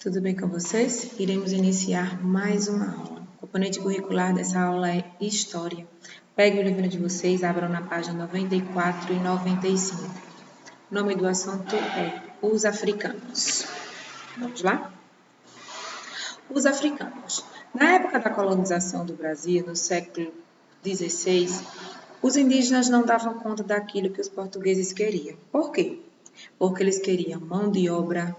Tudo bem com vocês? Iremos iniciar mais uma aula. O componente curricular dessa aula é História. Pegue o livro de vocês, abram na página 94 e 95. O nome do assunto é Os Africanos. Vamos lá? Os africanos. Na época da colonização do Brasil, no século XVI, os indígenas não davam conta daquilo que os portugueses queriam. Por quê? Porque eles queriam mão de obra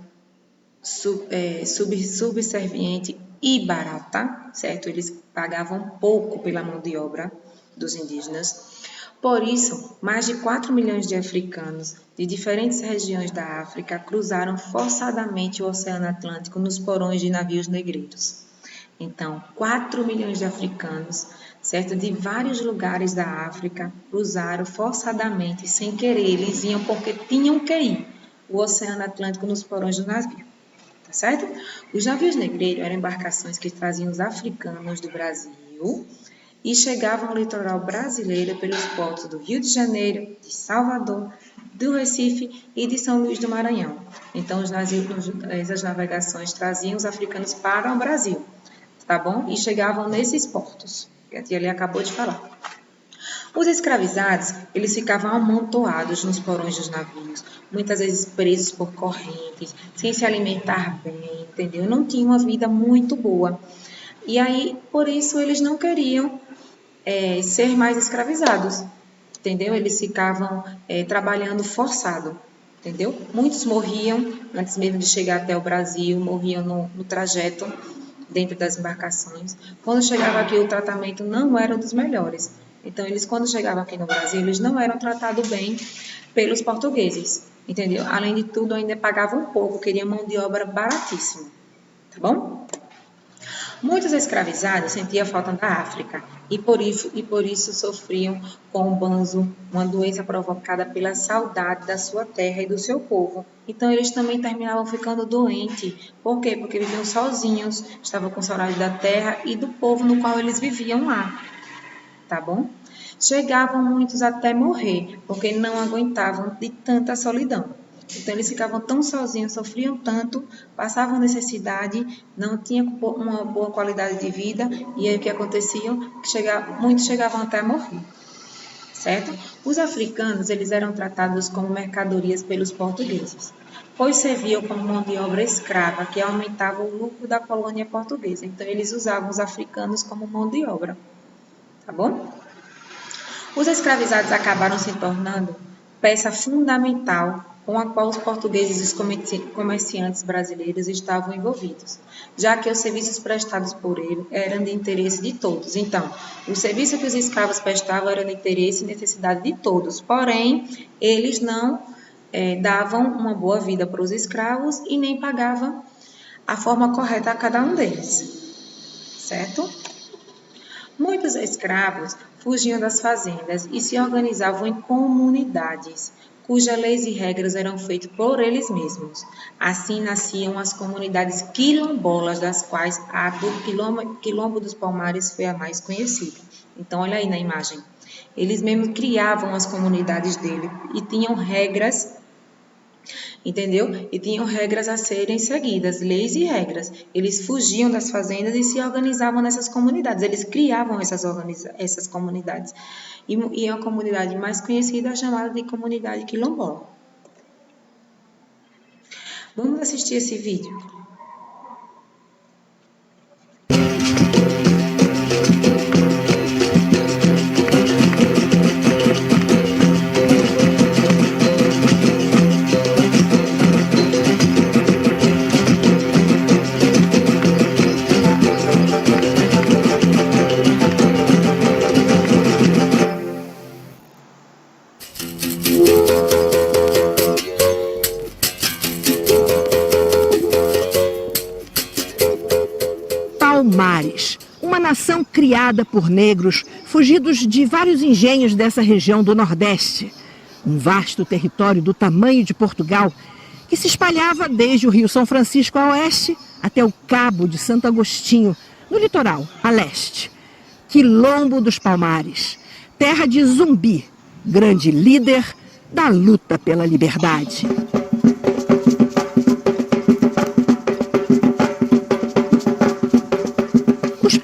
subserviente e barata, certo? Eles pagavam pouco pela mão de obra dos indígenas. Por isso, mais de 4 milhões de africanos de diferentes regiões da África cruzaram forçadamente o Oceano Atlântico nos porões de navios negreiros. Então, 4 milhões de africanos, certo? De vários lugares da África, cruzaram forçadamente, sem querer. Eles iam porque tinham que ir o Oceano Atlântico nos porões do navio. Certo? Os navios negreiros eram embarcações que traziam os africanos do Brasil e chegavam ao litoral brasileiro pelos portos do Rio de Janeiro, de Salvador, do Recife e de São Luís do Maranhão. Então, essas navegações traziam os africanos para o Brasil, tá bom? E chegavam nesses portos, que a tia ali acabou de falar. Os escravizados, eles ficavam amontoados nos porões dos navios, muitas vezes presos por correntes, sem se alimentar bem, entendeu? Não tinham uma vida muito boa. E aí, por isso, eles não queriam ser mais escravizados, entendeu? Eles ficavam trabalhando forçado, entendeu? Muitos morriam antes mesmo de chegar até o Brasil, morriam no trajeto dentro das embarcações. Quando chegava aqui, o tratamento não era dos melhores. Então, eles, quando chegavam aqui no Brasil, eles não eram tratados bem pelos portugueses, entendeu? Além de tudo, ainda pagavam pouco, queriam mão de obra baratíssima, tá bom? Muitos escravizados sentiam falta da África e por isso sofriam com o banzo, uma doença provocada pela saudade da sua terra e do seu povo. Então, eles também terminavam ficando doentes. Por quê? Porque viviam sozinhos, estavam com saudade da terra e do povo no qual eles viviam lá. Tá bom? Chegavam muitos até morrer, porque não aguentavam de tanta solidão. Então, eles ficavam tão sozinhos, sofriam tanto, passavam necessidade, não tinham uma boa qualidade de vida, e aí o que acontecia? Muitos chegavam até a morrer, certo? Os africanos, eles eram tratados como mercadorias pelos portugueses, pois serviam como mão de obra escrava, que aumentava o lucro da colônia portuguesa. Então, eles usavam os africanos como mão de obra. Tá bom? Os escravizados acabaram se tornando peça fundamental com a qual os portugueses e os comerciantes brasileiros estavam envolvidos, já que os serviços prestados por ele eram de interesse de todos. Então, o serviço que os escravos prestavam era de interesse e necessidade de todos, porém, eles não davam uma boa vida para os escravos e nem pagavam a forma correta a cada um deles, certo? Muitos escravos fugiam das fazendas e se organizavam em comunidades, cujas leis e regras eram feitas por eles mesmos. Assim nasciam as comunidades quilombolas, das quais a do Quilombo dos Palmares foi a mais conhecida. Então, olha aí na imagem. Eles mesmos criavam as comunidades dele e tinham regras, entendeu? E tinham regras a serem seguidas, leis e regras. Eles fugiam das fazendas e se organizavam nessas comunidades. Eles criavam essas comunidades. E a comunidade mais conhecida é chamada de comunidade quilombola. Vamos assistir esse vídeo. Palmares, uma nação criada por negros fugidos de vários engenhos dessa região do Nordeste. Um vasto território do tamanho de Portugal que se espalhava desde o Rio São Francisco a oeste até o Cabo de Santo Agostinho, no litoral, a leste. Quilombo dos Palmares, terra de Zumbi, grande líder da luta pela liberdade.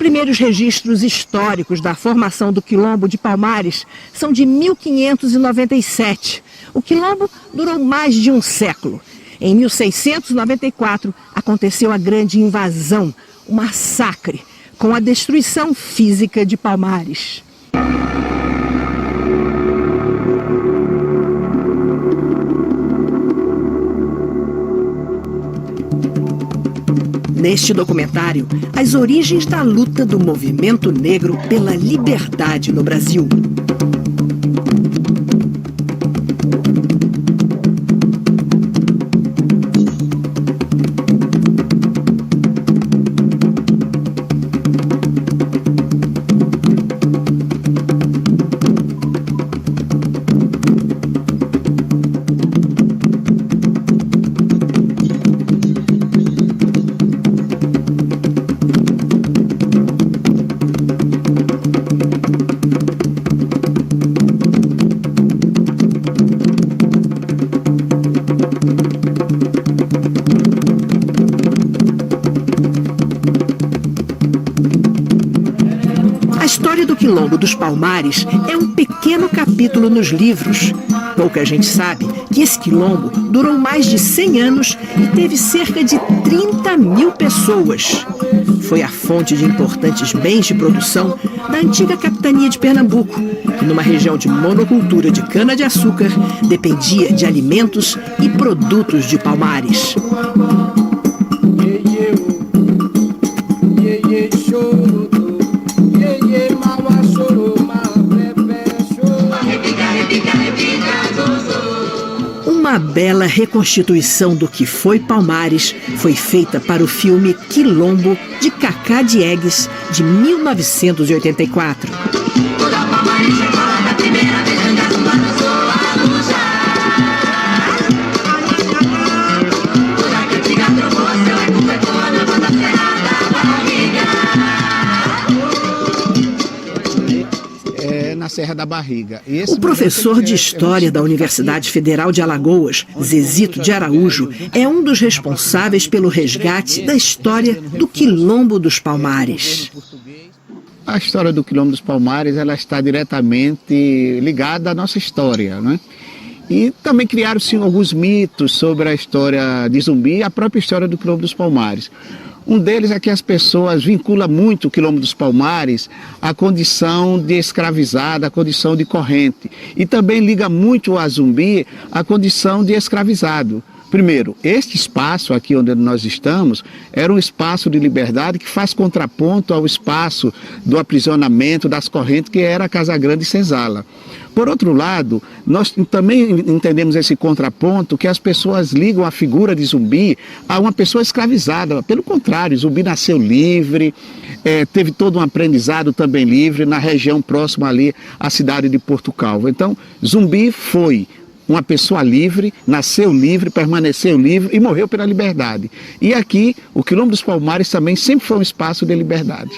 primeiros registros históricos da formação do Quilombo de Palmares são de 1597. O Quilombo durou mais de um século. Em 1694, aconteceu a grande invasão, o massacre, com a destruição física de Palmares. Neste documentário, as origens da luta do movimento negro pela liberdade no Brasil. A história do Quilombo dos Palmares é um pequeno capítulo nos livros. Pouca gente sabe que esse quilombo durou mais de 100 anos e teve cerca de 30 mil pessoas. Foi a fonte de importantes bens de produção da antiga capitania de Pernambuco, que numa região de monocultura de cana-de-açúcar dependia de alimentos e produtos de Palmares. Uma bela reconstituição do que foi Palmares foi feita para o filme Quilombo, de Cacá Diegues, de 1984. Na Serra da Barriga. O professor de História da Universidade Federal de Alagoas, Zezito de Araújo, é um dos responsáveis pelo resgate da história do Quilombo dos Palmares. A história do Quilombo dos Palmares, ela está diretamente ligada à nossa história, né? E também criaram-se alguns mitos sobre a história de Zumbi e a própria história do Quilombo dos Palmares. Um deles é que as pessoas vinculam muito o Quilombo dos Palmares à condição de escravizada, à condição de corrente. E também liga muito a Zumbi à condição de escravizado. Primeiro, este espaço aqui onde nós estamos era um espaço de liberdade que faz contraponto ao espaço do aprisionamento, das correntes, que era a Casa Grande e Senzala. Por outro lado, nós também entendemos esse contraponto que as pessoas ligam a figura de Zumbi a uma pessoa escravizada. Pelo contrário, Zumbi nasceu livre, teve todo um aprendizado também livre na região próxima ali à cidade de Porto Calvo. Então, Zumbi foi uma pessoa livre, nasceu livre, permaneceu livre e morreu pela liberdade. E aqui, o Quilombo dos Palmares também sempre foi um espaço de liberdade.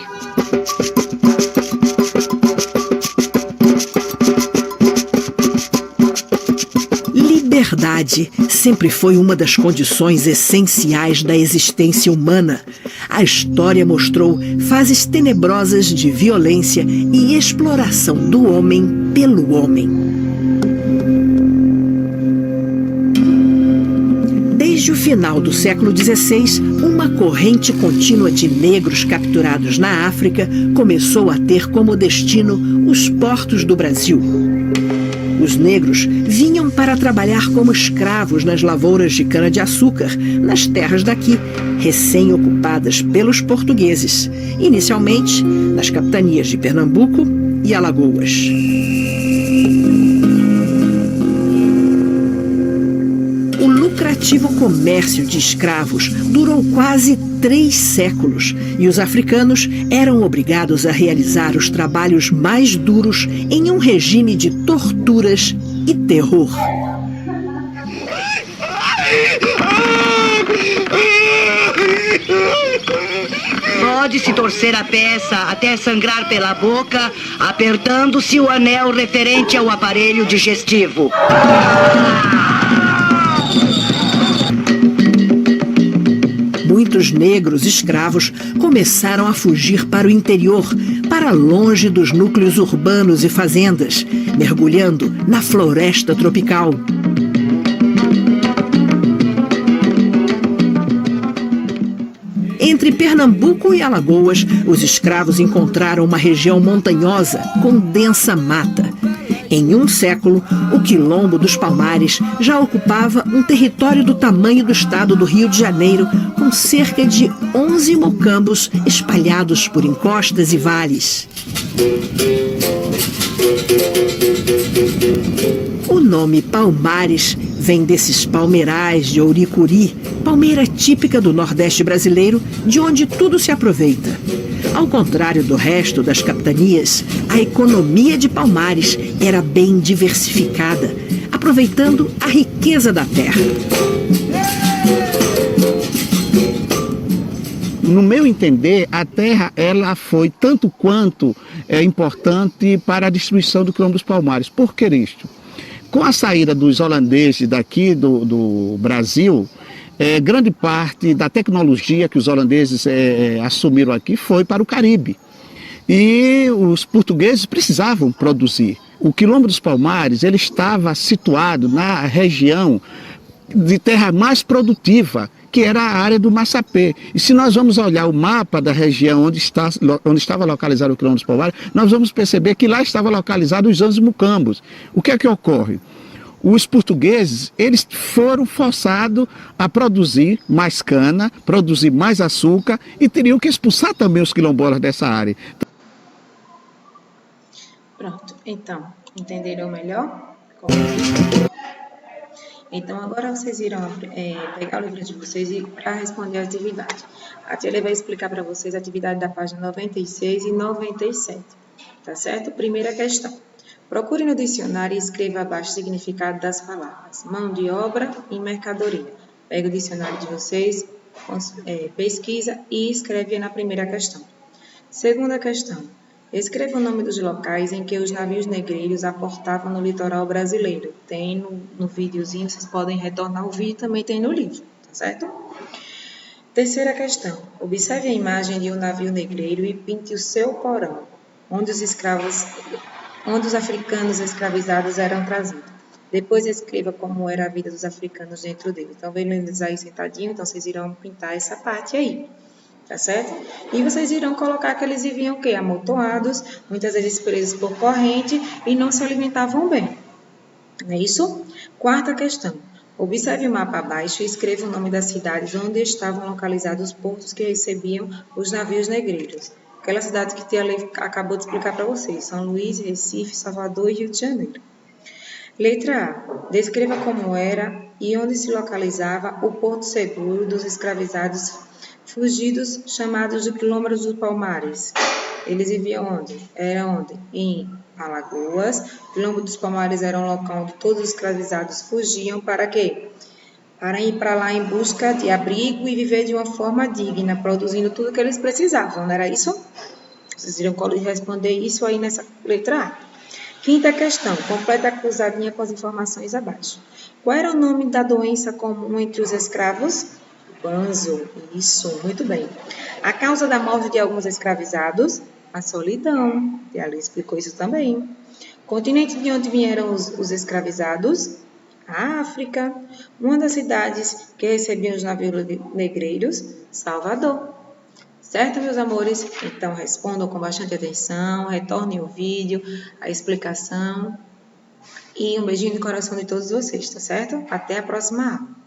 Liberdade sempre foi uma das condições essenciais da existência humana. A história mostrou fases tenebrosas de violência e exploração do homem pelo homem. Desde o final do século XVI, uma corrente contínua de negros capturados na África começou a ter como destino os portos do Brasil. Os negros vinham para trabalhar como escravos nas lavouras de cana-de-açúcar, nas terras daqui, recém-ocupadas pelos portugueses, inicialmente nas capitanias de Pernambuco e Alagoas. O lucrativo comércio de escravos durou quase 3 séculos e os africanos eram obrigados a realizar os trabalhos mais duros em um regime de torturas e terror. Pode-se torcer a peça até sangrar pela boca, apertando-se o anel referente ao aparelho digestivo. Muitos Muitos negros escravos começaram a fugir para o interior, para longe dos núcleos urbanos e fazendas, mergulhando na floresta tropical. Entre Pernambuco e Alagoas, os escravos encontraram uma região montanhosa com densa mata. Em um século, o Quilombo dos Palmares já ocupava um território do tamanho do estado do Rio de Janeiro, com cerca de 11 mocambos espalhados por encostas e vales. O nome Palmares vem desses palmeirais de ouricuri, palmeira típica do Nordeste brasileiro, de onde tudo se aproveita. Ao contrário do resto das capitanias, a economia de Palmares era bem diversificada, aproveitando a riqueza da terra. No meu entender, a terra ela foi tanto quanto importante para a destruição do Quilombo dos Palmares. Por que isto? Com a saída dos holandeses daqui do Brasil, grande parte da tecnologia que os holandeses assumiram aqui foi para o Caribe. E os portugueses precisavam produzir. O Quilombo dos Palmares ele estava situado na região de terra mais produtiva, que era a área do Massapê. E se nós vamos olhar o mapa da região onde estava localizado o Quilombo dos Palmares, nós vamos perceber que lá estava localizado os 11 mucambos. O que é que ocorre? Os portugueses, eles foram forçados a produzir mais cana, produzir mais açúcar e teriam que expulsar também os quilombolas dessa área. Pronto, então, entenderam melhor? Então, agora vocês irão pegar o livro de vocês e para responder a atividade. A tia vai explicar para vocês a atividade da página 96 e 97, tá certo? Primeira questão. Procure no dicionário e escreva abaixo o significado das palavras mão de obra e mercadoria. Pega o dicionário de vocês, pesquisa e escreve na primeira questão. Segunda questão. Escreva o nome dos locais em que os navios negreiros aportavam no litoral brasileiro. Tem no videozinho, vocês podem retornar o vídeo, também tem no livro, tá certo? Terceira questão. Observe a imagem de um navio negreiro e pinte o seu porão, onde os africanos escravizados eram trazidos. Depois escreva como era a vida dos africanos dentro dele. Então, vendo eles aí sentadinhos, então vocês irão pintar essa parte aí. Tá certo? E vocês irão colocar que eles viviam o quê? Amontoados, muitas vezes presos por corrente e não se alimentavam bem. Não é isso? Quarta questão. Observe o mapa abaixo e escreva o nome das cidades onde estavam localizados os portos que recebiam os navios negreiros. Aquela cidade que Tia Lei acabou de explicar para vocês. São Luís, Recife, Salvador e Rio de Janeiro. Letra A. Descreva como era e onde se localizava o porto seguro dos escravizados fugidos, chamados de Quilombos dos Palmares. Eles viviam onde? Era onde? Em Alagoas. Quilombo dos Palmares era um local onde todos os escravizados fugiam para quê? Para ir para lá em busca de abrigo e viver de uma forma digna, produzindo tudo que eles precisavam, não era isso? Vocês irão responder isso aí nessa letra A. Quinta questão. Completa a cruzadinha com as informações abaixo. Qual era o nome da doença comum entre os escravos? Banzo, isso, muito bem. A causa da morte de alguns escravizados? A solidão, e ali explicou isso também. Continente de onde vieram os escravizados? A África. Uma das cidades que recebiam os navios negreiros? Salvador. Certo, meus amores? Então, respondam com bastante atenção, retornem o vídeo, a explicação. E um beijinho no coração de todos vocês, tá certo? Até a próxima aula.